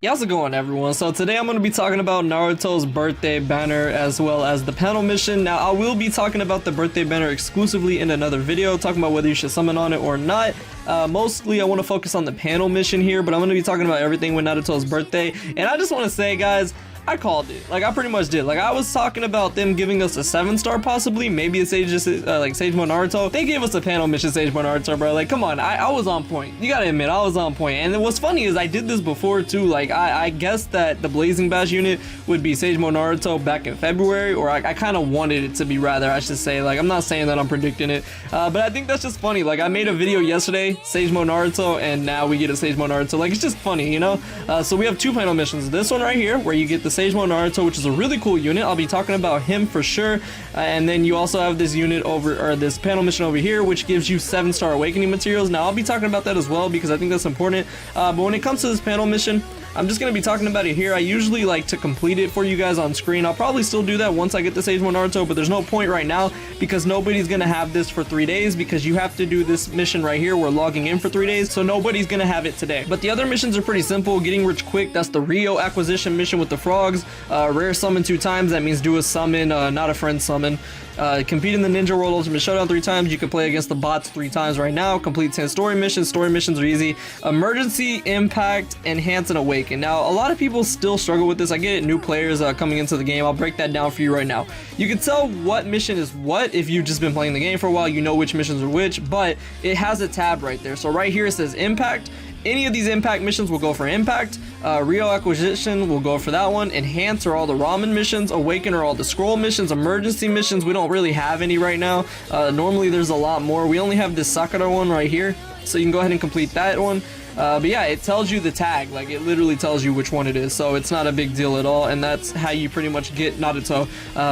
Yeah, how's it going, everyone? So today I'm going to be talking about Naruto's birthday banner as well as the panel mission. Now I will be talking about the birthday banner exclusively in another video, talking about whether you should summon on it or not. Mostly I want to focus on the panel mission here, but I'm going to be talking about everything with Naruto's birthday. And I just want to say, guys, I called it. Like, I pretty much did. Like, I was talking about them giving us a 7-star possibly, maybe a Sage Mode Naruto. They gave us a panel mission Sage Mode Naruto, bro. Like, come on, I was on point. You gotta admit, I was on point. And what's funny is I did this before too. Like, I guessed that the Blazing Bash unit would be Sage Mode Naruto back in February, or I kind of wanted it to be, rather, I should say. Like, I'm not saying that I'm predicting it, but I think that's just funny. Like, I made a video yesterday, Sage Mode Naruto, and now we get a Sage Mode Naruto. Like, it's just funny, you know? So we have two panel missions. This one right here, where you get the Sage Mode Naruto, which is a really cool unit. I'll be talking about him for sure. And then you also have this unit over, or this panel mission over here, which gives you 7-star awakening materials. Now I'll be talking about that as well because I think that's important. But when it comes to this panel mission, I'm just going to be talking about it here. I usually like to complete it for you guys on screen. I'll probably still do that once I get the Sage Mode Naruto, but there's no point right now because nobody's going to have this for 3 days because you have to do this mission right here. We're logging in for 3 days, so nobody's going to have it today. But the other missions are pretty simple. Getting rich quick, that's the Rio acquisition mission with the frogs. Rare summon 2 times, that means do a summon, not a friend summon. Compete in the Ninja World Ultimate Showdown 3 times. You can play against the bots 3 times right now. Complete 10 story missions. Story missions are easy. Emergency, Impact, Enhance, and Awaken. Now, a lot of people still struggle with this. I get it, new players coming into the game. I'll break that down for you right now. You can tell what mission is what if you've just been playing the game for a while. You know which missions are which, but it has a tab right there. So right here it says Impact. Any of these Impact missions will go for Impact. Rio Acquisition will go for that one. Enhance are all the ramen missions. Awaken are all the scroll missions. Emergency missions, we don't really have any right now. Normally there's a lot more. We only have this Sakura one right here, so you can go ahead and complete that one. But yeah, it tells you the tag, like it literally tells you which one it is, so it's not a big deal at all, and that's how you pretty much get Naruto.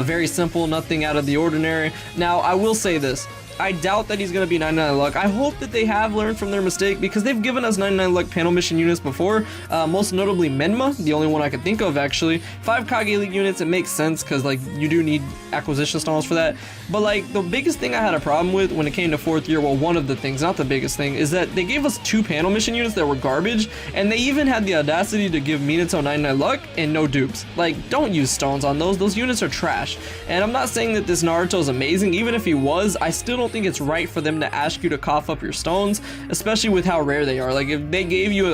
Very simple, nothing out of the ordinary. Now, I will say this. I doubt that he's going to be 99 luck. I hope that they have learned from their mistake because they've given us 99 luck panel mission units before, most notably Menma, the only one I could think of actually. 5 Kage League units, it makes sense because like you do need acquisition stones for that. But like the biggest thing I had a problem with when it came to 4th year, well, one of the things, not the biggest thing, is that they gave us 2 panel mission units that were garbage, and they even had the audacity to give Minato 99 luck and no dupes. Like, don't use stones on those units are trash. And I'm not saying that this Naruto is amazing. Even if he was, I still don't think it's right for them to ask you to cough up your stones, especially with how rare they are. Like, if they gave you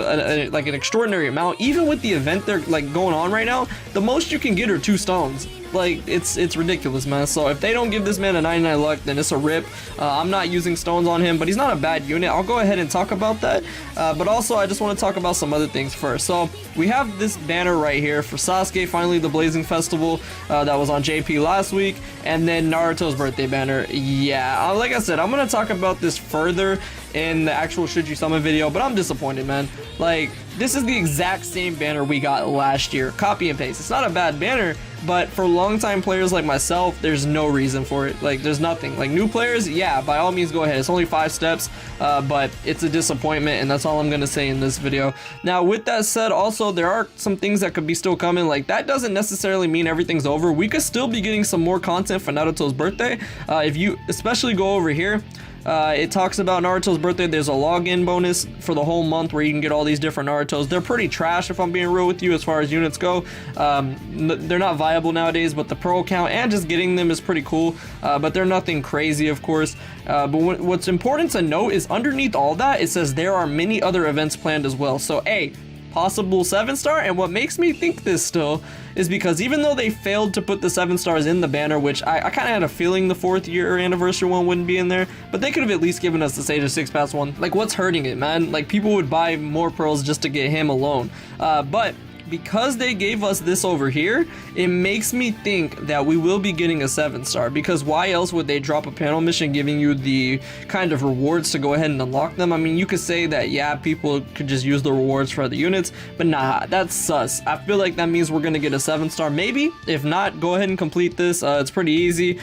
like an extraordinary amount, even with the event they're like going on right now, the most you can get are 2 stones. Like, it's ridiculous, man. So if they don't give this man a 99 luck, then it's a rip. I'm not using stones on him, but he's not a bad unit. I'll go ahead and talk about that. But also, I just want to talk about some other things first. So we have this banner right here for Sasuke, finally the Blazing Festival that was on JP last week, and then Naruto's birthday banner. Yeah, like I said, I'm going to talk about this further in the actual Should You Summon video, but I'm disappointed, man. Like, this is the exact same banner we got last year. Copy and paste. It's not a bad banner, but for longtime players like myself, there's no reason for it. Like, there's nothing. Like, new players, yeah, by all means go ahead. It's only 5 steps, but it's a disappointment, and that's all I'm gonna say in this video. Now, with that said, also, there are some things that could be still coming. Like, that doesn't necessarily mean everything's over. We could still be getting some more content for Naruto's birthday. If you especially go over here, it talks about Naruto's birthday. There's a login bonus for the whole month where you can get all these different Narutos. They're pretty trash if I'm being real with you as far as units go. They're not viable nowadays, but the pro account and just getting them is pretty cool. But they're nothing crazy, of course. But what's important to note is underneath all that, it says there are many other events planned as well. So, A, possible 7-star, and what makes me think this still is because even though they failed to put the 7 stars in the banner, which I kind of had a feeling the 4th year anniversary one wouldn't be in there, but they could have at least given us the Sage of 6 Paths one. Like, what's hurting it, man? Like, people would buy more pearls just to get him alone. But because they gave us this over here, it makes me think that we will be getting a 7-star, because why else would they drop a panel mission giving you the kind of rewards to go ahead and unlock them? I mean, you could say that, yeah, people could just use the rewards for other units, but nah, that's sus. I feel like that means we're gonna get a 7-star, maybe. If not, go ahead and complete this. It's pretty easy.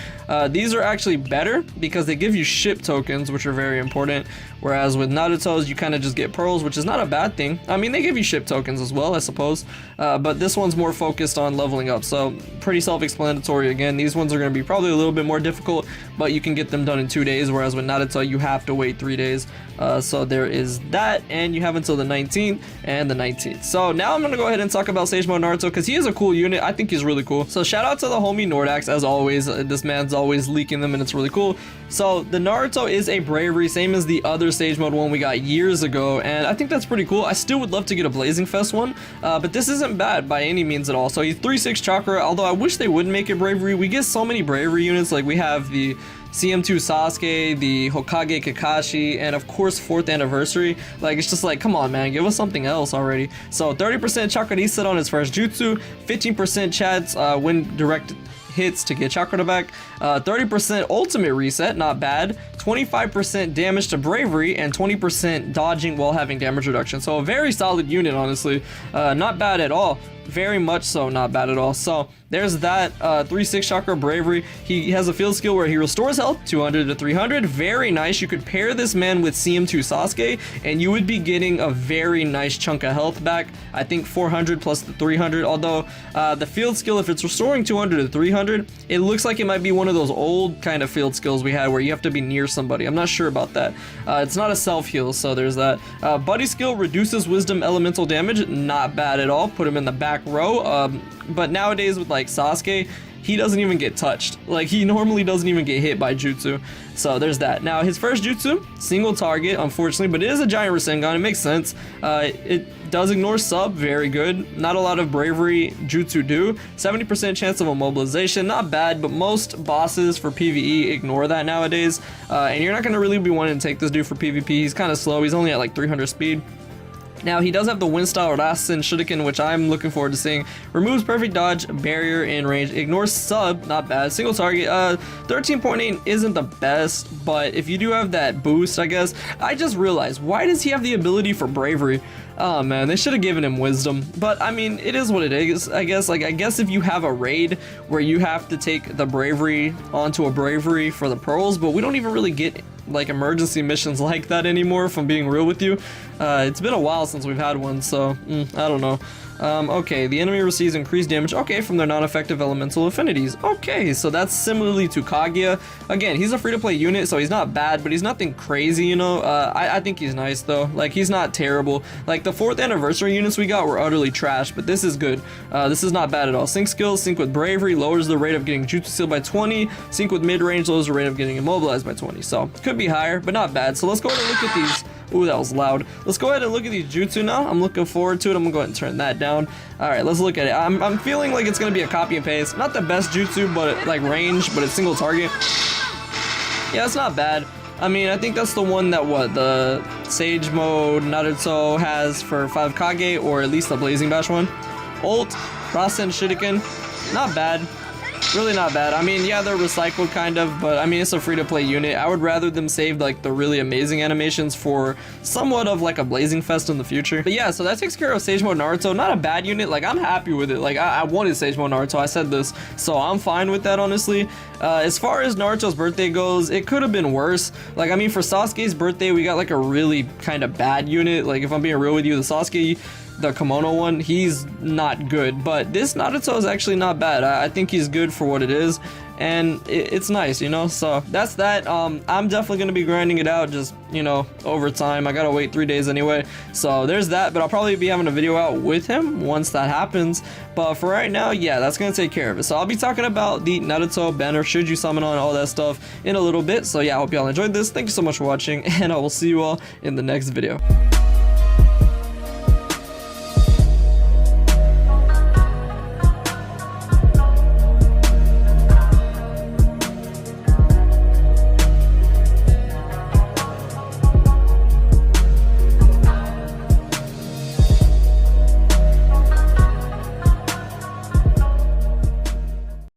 These are actually better because they give you ship tokens, which are very important, whereas with Naruto's, you kind of just get pearls, which is not a bad thing. I mean, they give you ship tokens as well, I suppose. but this one's more focused on leveling up, so pretty self-explanatory. Again, these ones are going to be probably a little bit more difficult, but you can get them done in 2 days, whereas with Naruto you have to wait 3 days. So there is that, and you have until the 19th and the 19th. So now I'm gonna go ahead and talk about Sage Mode Naruto, because he is a cool unit. I think he's really cool. So shout out to the homie Nordax, as always. This man's always leaking them, and it's really cool. So the Naruto is a bravery, same as the other Sage Mode one we got years ago, and I think that's pretty cool. I still would love to get a Blazing Fest one, but this isn't bad by any means at all. So he's 3-6 chakra, although I wish they wouldn't make it bravery. We get so many bravery units, like we have the CM2 Sasuke, the Hokage Kakashi, and of course 4th anniversary. Like, it's just like, come on man, give us something else already. So 30% chakra reset on his first jutsu, 15% chats when direct hits to get chakra back, 30% ultimate reset, not bad, 25% damage to bravery, and 20% dodging while having damage reduction. So a very solid unit, honestly. Not bad at all. Very much so, not bad at all. So there's that 3-6 chakra bravery. He has a field skill where he restores health 200 to 300. Very nice. You could pair this man with CM2 Sasuke and you would be getting a very nice chunk of health back. I think 400 plus the 300, although the field skill, if it's restoring 200 to 300, it looks like it might be one of those old kind of field skills we had where you have to be near somebody. I'm not sure about that. It's not a self heal, so there's that. Buddy skill reduces wisdom elemental damage. Not bad at all. Put him in the back row. But nowadays with like Sasuke, he doesn't even get touched. Like, he normally doesn't even get hit by jutsu. So there's that. Now his first jutsu, single target, unfortunately, but it is a giant Rasengan. It makes sense. It does ignore sub, very good. Not a lot of bravery jutsu do. 70% chance of immobilization, not bad, but most bosses for PvE ignore that nowadays. And you're not going to really be wanting to take this dude for PvP. He's kind of slow. He's only at like 300 speed. Now, he does have the wind style Rasen Shuriken, which I'm looking forward to seeing. Removes perfect dodge, barrier in range, ignores sub, not bad. Single target, 13.8 isn't the best, but if you do have that boost, I guess. I just realized, why does he have the ability for bravery? Oh man, they should have given him wisdom. But I mean, it is what it is, I guess. Like, I guess if you have a raid where you have to take the bravery onto a bravery for the pearls, but we don't even really get like emergency missions like that anymore, if I'm being real with you. It's been a while since we've had one, so I don't know. Okay, the enemy receives increased damage, okay, from their non-effective elemental affinities. Okay, so that's similarly to Kaguya. Again, he's a free-to-play unit, so he's not bad, but he's nothing crazy, you know. I think he's nice, though. Like, he's not terrible. Like, the 4th anniversary units we got were utterly trash, but this is good. This is not bad at all. Sync skills, sync with bravery, lowers the rate of getting jutsu sealed by 20. Sync with mid-range, lowers the rate of getting immobilized by 20. So, could be higher, but not bad. So let's go ahead and look at these. Ooh, that was loud. Let's go ahead and look at these jutsu now. I'm looking forward to it. I'm gonna go ahead and turn that down. All right, let's look at it. I'm feeling like it's gonna be a copy and paste. Not the best jutsu, but like range, but it's single target. Yeah, it's not bad. I mean, I think that's the one that the Sage Mode Naruto has for 5 Kage, or at least the Blazing Bash one. Ult, Rasen Shuriken, not bad. Really not bad. I mean, yeah, they're recycled kind of, but I mean, it's a free-to-play unit. I would rather them save like the really amazing animations for somewhat of like a Blazing Fest in the future. But yeah, so that takes care of Sage Mode Naruto. Not a bad unit. Like, I'm happy with it. Like, I wanted Sage Mode Naruto. I said this, so I'm fine with that, honestly. As far as Naruto's birthday goes, it could have been worse. Like, I mean, for Sasuke's birthday, we got like a really kind of bad unit. Like, if I'm being real with you, the Sasuke, the kimono one, he's not good, but this Naruto is actually not bad. I think he's good for what it is, and it's nice, you know. So that's that. I'm definitely gonna be grinding it out, just, you know, over time. I gotta wait 3 days anyway, so there's that. But I'll probably be having a video out with him once that happens. But for right now, yeah, that's gonna take care of it. So I'll be talking about the Naruto banner, should you summon on, all that stuff in a little bit. So yeah, I hope y'all enjoyed this. Thank you so much for watching, and I will see you all in the next video.